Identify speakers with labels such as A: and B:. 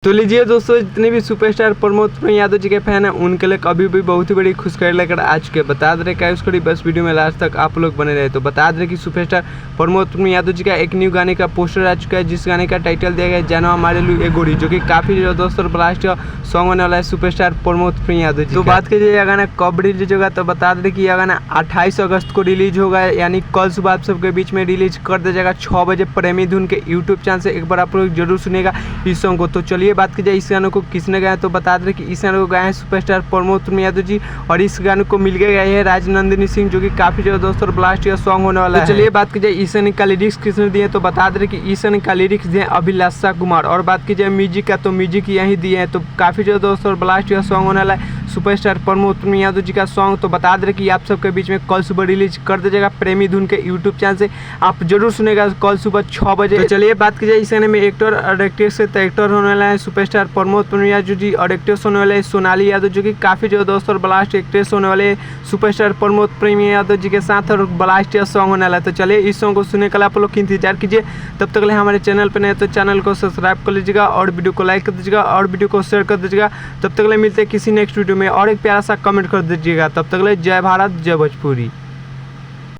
A: तो लीजिए दोस्तों, जितने भी सुपरस्टार प्रमोद यादव जी के फैन हैं उनके लिए कभी भी बहुत ही बड़ी खुशखबरी लेकर आ चुके हैं। बता दे रहे क्या उसकी बस वीडियो में लास्ट तक आप लोग बने रहे। तो बता दे रहे कि सुपरस्टार प्रमोद यादव जी का एक न्यू गाने का पोस्टर आ चुका है, जिस गाने का टाइटल दिया गया है जानो हमारे लिए ए गोरी, जो कि काफ़ी दोस्तों ब्लास्ट सॉन्ग होने वाला है सुपरस्टार प्रमोद यादव जी। तो बात कीजिए यह गाना कब रिलीज होगा, तो बता दे कि यह गाना 28 अगस्त को रिलीज होगा, यानी कल सुबह आप सबके बीच में रिलीज कर दिया जाएगा 6 बजे प्रेमी धुन के यूट्यूब चैनल से। एक बार आप लोग जरूर सुनेगा इस सॉन्ग को। तो चलिए बात की जाए इस गाने को किसने गाया, तो बता दें कि इस गाने को गाए हैं सुपरस्टार प्रमोद यादव जी, और इस गाने को मिल गया है राजनंदिनी सिंह, जो कि काफी ज्यादा दोस्तों ब्लास्ट या सॉन्ग होने वाला है। तो चलिए बात की जाए इस गाने का लिरिक्स किसने दिए, तो बता दें कि इस गाने का लिरिक्स दिए अभिलाषा कुमार, और बात की जाए म्यूजिक का तो म्यूजिक यही दिए हैं। तो काफी ज्यादा दोस्तों ब्लास्ट या सॉन्ग होने वाला है सुपरस्टार प्रमोद यादव जी का सॉन्ग। तो बता दें कि आप सबके बीच में कल सुबह रिलीज कर दिया जाएगा प्रेमी धुन के यूट्यूब चैनल से, आप जरूर सुनेगा कल सुबह 6 बजे। तो चलिए बात की जाए इस गाने में एक्टर और एक्ट्रेस से, तो एक्टर होने वाला है सुपरस्टार प्रमोद यादव जी, और एक्ट्रेस होने वाले सोनाली यादव, जो कि काफी जो दोस्तों ब्लास्ट एक्ट्रेस होने वाले सुपरस्टार प्रमोद यादव जी के साथ, और ब्लास्ट या सॉन्ग होने वाला है। तो चलिए इस सॉन्ग को सुनने के लिए आप लोग इंतजार कीजिए। तब तक हमारे चैनल पर नए तो चैनल को सब्सक्राइब कर लीजिएगा, और वीडियो को लाइक कर दीजिएगा, और वीडियो को शेयर कर दीजिएगा। तब तक मिलते हैं किसी नेक्स्ट वीडियो में, और एक प्यारा सा कमेंट कर दीजिएगा। तब तक जय भारत जय भोजपुरी।